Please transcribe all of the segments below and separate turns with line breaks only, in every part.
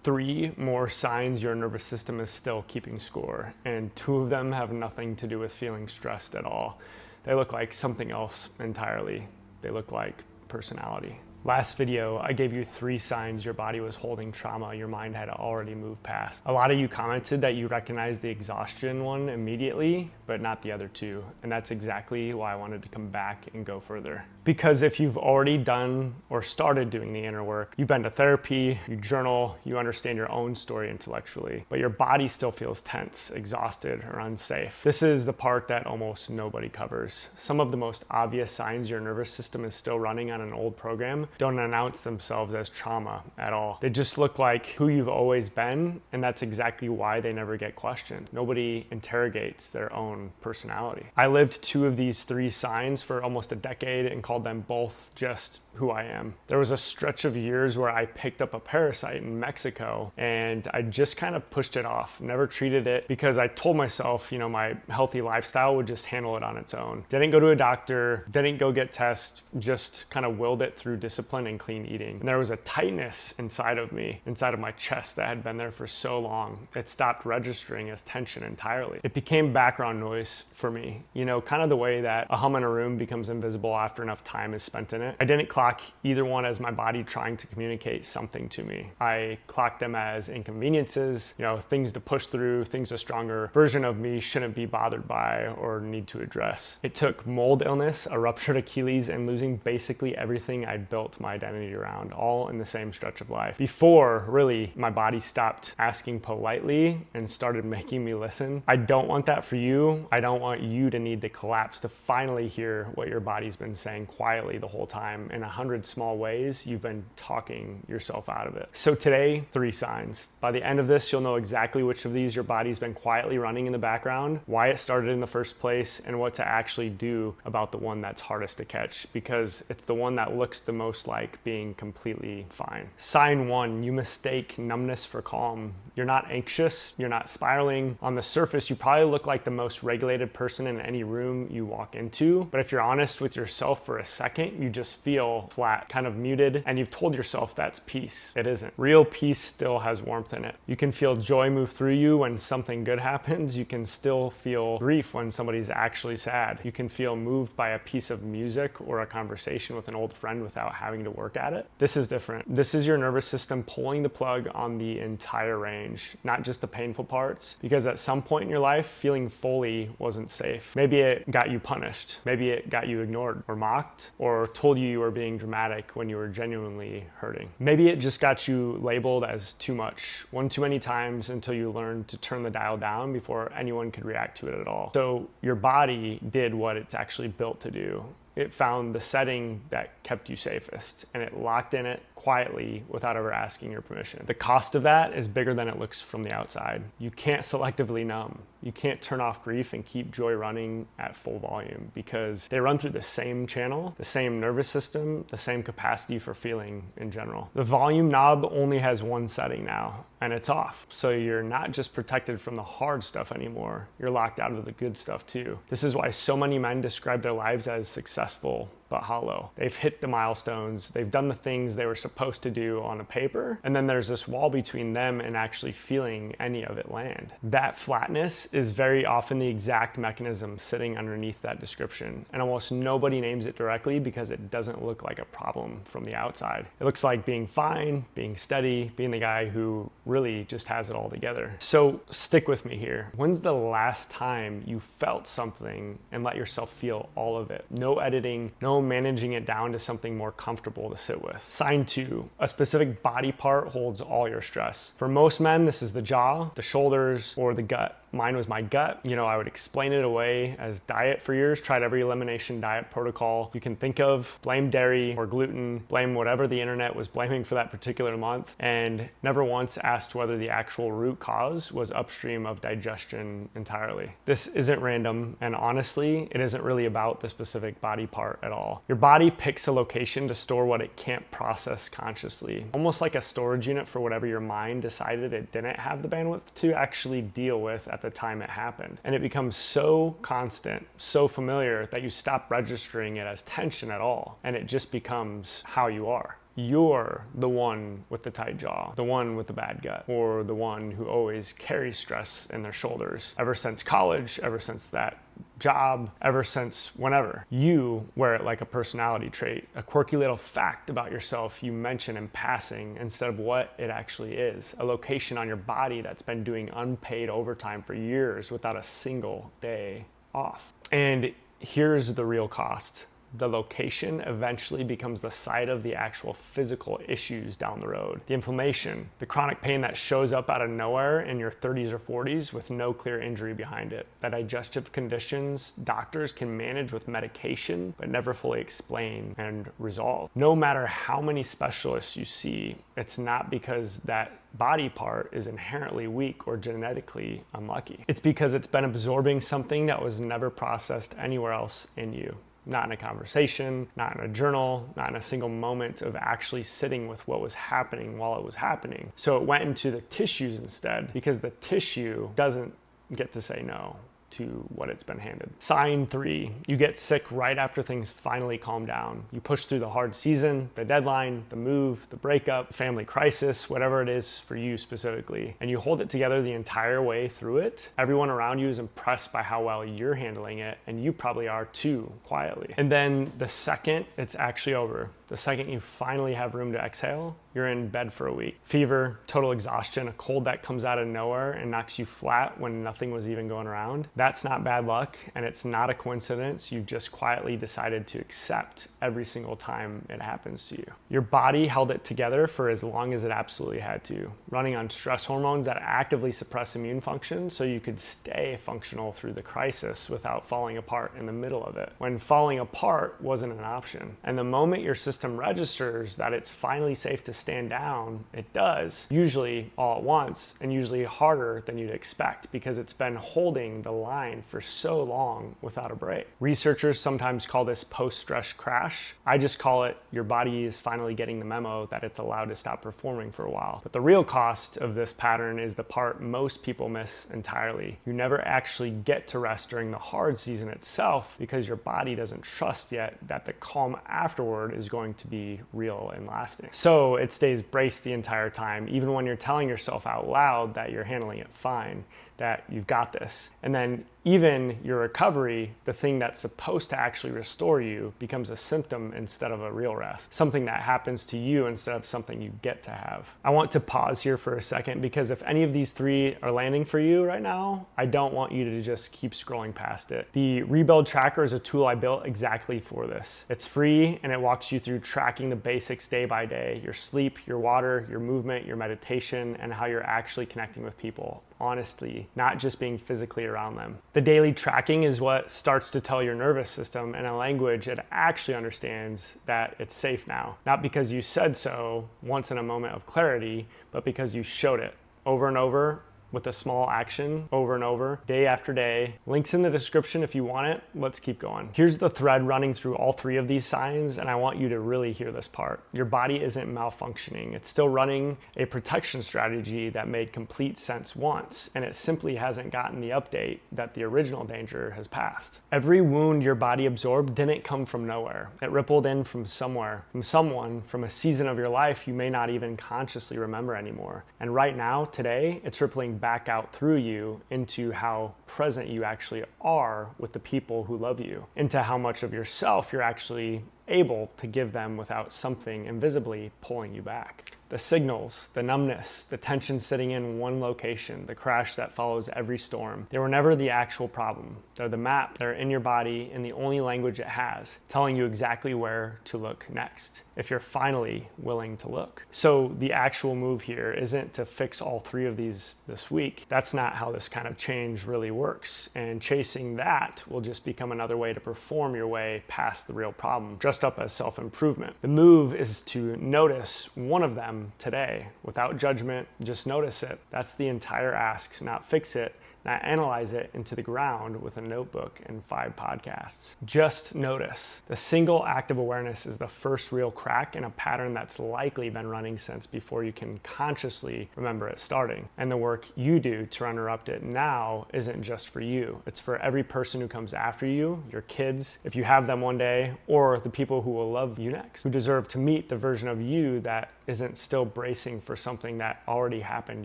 3 more signs your nervous system is still keeping score, and 2 of them have nothing to do with feeling stressed at all. They look like something else entirely. They look like personality. Last video, I gave you 3 signs your body was holding trauma your mind had already moved past. A lot of you commented that you recognized the exhaustion one immediately, but not the other 2. And that's exactly why I wanted to come back and go further. Because if you've already done or started doing the inner work, you've been to therapy, you journal, you understand your own story intellectually, but your body still feels tense, exhausted, or unsafe. This is the part that almost nobody covers. Some of the most obvious signs your nervous system is still running on an old program don't announce themselves as trauma at all. They just look like who you've always been, and that's exactly why they never get questioned. Nobody interrogates their own personality. I lived 2 of these 3 signs for almost a decade and called them both just who I am. There was a stretch of years where I picked up a parasite in Mexico and I just kind of pushed it off, never treated it, because I told myself, you know, my healthy lifestyle would just handle it on its own. Didn't go to a doctor, didn't go get tests, just kind of willed it through discipline and clean eating. And there was a tightness inside of me, inside of my chest, that had been there for so long. It stopped registering as tension entirely. It became background noise for me, you know, kind of the way that a hum in a room becomes invisible after enough time is spent in it. I didn't clock either one as my body trying to communicate something to me. I clocked them as inconveniences, you know, things to push through, things a stronger version of me shouldn't be bothered by or need to address. It took mold illness, a ruptured Achilles, and losing basically everything I'd built my identity around, all in the same stretch of life, before really my body stopped asking politely and started making me listen. I don't want that for you. I don't want you to need to collapse to finally hear what your body's been saying quietly the whole time. In 100 small ways, you've been talking yourself out of it. So today, 3 signs. By the end of this, you'll know exactly which of these your body's been quietly running in the background, why it started in the first place, and what to actually do about the one that's hardest to catch, because it's the one that looks the most like being completely fine. Sign 1, you mistake numbness for calm. You're not anxious, you're not spiraling. On the surface, you probably look like the most regulated person in any room you walk into, but if you're honest with yourself for a second, you just feel flat, kind of muted, and you've told yourself that's peace. It isn't. Real peace still has warmth in it. You can feel joy move through you when something good happens. You can still feel grief when somebody's actually sad. You can feel moved by a piece of music or a conversation with an old friend without having to work at it. This is different. This is your nervous system pulling the plug on the entire range, not just the painful parts, because at some point in your life, feeling fully wasn't safe. Maybe it got you punished. Maybe it got you ignored or mocked or told you were being dramatic when you were genuinely hurting. Maybe it just got you labeled as too much, one too many times, until you learned to turn the dial down before anyone could react to it at all. So your body did what it's actually built to do. It found the setting that kept you safest, and it locked in it quietly without ever asking your permission. The cost of that is bigger than it looks from the outside. You can't selectively numb. You can't turn off grief and keep joy running at full volume, because they run through the same channel, the same nervous system, the same capacity for feeling in general. The volume knob only has one setting now, and it's off. So you're not just protected from the hard stuff anymore, you're locked out of the good stuff too. This is why so many men describe their lives as successful but hollow. They've hit the milestones, they've done the things they were supposed to do on a paper, and then there's this wall between them and actually feeling any of it land. That flatness is very often the exact mechanism sitting underneath that description, and almost nobody names it directly because it doesn't look like a problem from the outside. It looks like being fine, being steady, being the guy who really just has it all together. So stick with me here. When's the last time you felt something and let yourself feel all of it? No editing, no managing it down to something more comfortable to sit with. Sign 2, a specific body part holds all your stress. For most men, this is the jaw, the shoulders, or the gut. Mine was my gut. You know, I would explain it away as diet for years, tried every elimination diet protocol you can think of, blame dairy or gluten, blame whatever the internet was blaming for that particular month, and never once asked whether the actual root cause was upstream of digestion entirely. This isn't random, and honestly, it isn't really about the specific body part at all. Your body picks a location to store what it can't process consciously, almost like a storage unit for whatever your mind decided it didn't have the bandwidth to actually deal with at the time it happened. And it becomes so constant, so familiar, that you stop registering it as tension at all, and it just becomes how you are. you're the one with the tight jaw, the one with the bad gut, or the one who always carries stress in their shoulders. Ever since college, ever since that job, ever since whenever. You wear it like a personality trait, a quirky little fact about yourself you mention in passing instead of what it actually is, a location on your body that's been doing unpaid overtime for years without a single day off. And here's the real cost. The location eventually becomes the site of the actual physical issues down the road. The inflammation, the chronic pain that shows up out of nowhere in your 30s or 40s with no clear injury behind it. The digestive conditions doctors can manage with medication, but never fully explain and resolve. No matter how many specialists you see, it's not because that body part is inherently weak or genetically unlucky. It's because it's been absorbing something that was never processed anywhere else in you. Not in a conversation, not in a journal, not in a single moment of actually sitting with what was happening while it was happening. So it went into the tissues instead, because the tissue doesn't get to say no to what it's been handed. Sign 3, you get sick right after things finally calm down. You push through the hard season, the deadline, the move, the breakup, family crisis, whatever it is for you specifically, and you hold it together the entire way through it. Everyone around you is impressed by how well you're handling it, and you probably are too, quietly. And then the second it's actually over, the second you finally have room to exhale, you're in bed for a week. Fever, total exhaustion, a cold that comes out of nowhere and knocks you flat when nothing was even going around. That's not bad luck, and it's not a coincidence. You've just quietly decided to accept every single time it happens to you. Your body held it together for as long as it absolutely had to, running on stress hormones that actively suppress immune function so you could stay functional through the crisis without falling apart in the middle of it, when falling apart wasn't an option. And the moment your system registers that it's finally safe to stand down, it does, usually all at once, and usually harder than you'd expect because it's been holding the line for so long without a break. Researchers sometimes call this post-stress crash. I just call it your body is finally getting the memo that it's allowed to stop performing for a while. But the real cost of this pattern is the part most people miss entirely. You never actually get to rest during the hard season itself because your body doesn't trust yet that the calm afterward is going to be real and lasting. So it stays braced the entire time, even when you're telling yourself out loud that you're handling it fine, that you've got this. And then even your recovery, the thing that's supposed to actually restore you, becomes a symptom instead of a real rest, something that happens to you instead of something you get to have. I want to pause here for a second because if any of these 3 are landing for you right now, I don't want you to just keep scrolling past it. The Rebuild Tracker is a tool I built exactly for this. It's free and it walks you through tracking the basics day by day, your sleep, your water, your movement, your meditation, and how you're actually connecting with people. Honestly, not just being physically around them. The daily tracking is what starts to tell your nervous system in a language it actually understands that it's safe now. Not because you said so once in a moment of clarity, but because you showed it over and over with a small action over and over, day after day. Links in the description if you want it. Let's keep going. Here's the thread running through all 3 of these signs, and I want you to really hear this part. Your body isn't malfunctioning. It's still running a protection strategy that made complete sense once, and it simply hasn't gotten the update that the original danger has passed. Every wound your body absorbed didn't come from nowhere. It rippled in from somewhere, from someone, from a season of your life you may not even consciously remember anymore. And right now, today, it's rippling back out through you into how present you actually are with the people who love you, into how much of yourself you're actually able to give them without something invisibly pulling you back. The signals, the numbness, the tension sitting in one location, the crash that follows every storm, they were never the actual problem. They're the map. They're in your body in the only language it has, telling you exactly where to look next, if you're finally willing to look. So the actual move here isn't to fix all 3 of these this week. That's not how this kind of change really works. And chasing that will just become another way to perform your way past the real problem, dressed up as self-improvement. The move is to notice one of them today without judgment. Just notice it. That's the entire ask. Not fix it, Now analyze it into the ground with a notebook and 5 podcasts. Just notice. The single act of awareness is the first real crack in a pattern that's likely been running since before you can consciously remember it starting. And the work you do to interrupt it now isn't just for you. It's for every person who comes after you, your kids, if you have them one day, or the people who will love you next, who deserve to meet the version of you that isn't still bracing for something that already happened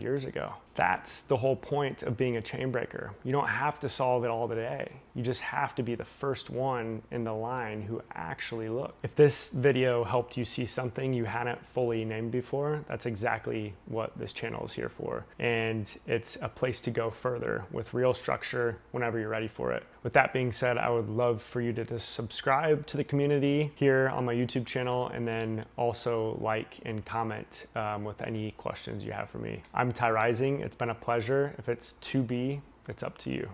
years ago. That's the whole point of being a chain breaker. You don't have to solve it all today. You just have to be the first one in the line who actually look. If this video helped you see something you hadn't fully named before, that's exactly what this channel is here for. And it's a place to go further with real structure whenever you're ready for it. With that being said, I would love for you to just subscribe to the community here on my YouTube channel, and then also like and comment with any questions you have for me. I'm Ty Rising. It's been a pleasure. If it's to be, it's up to you.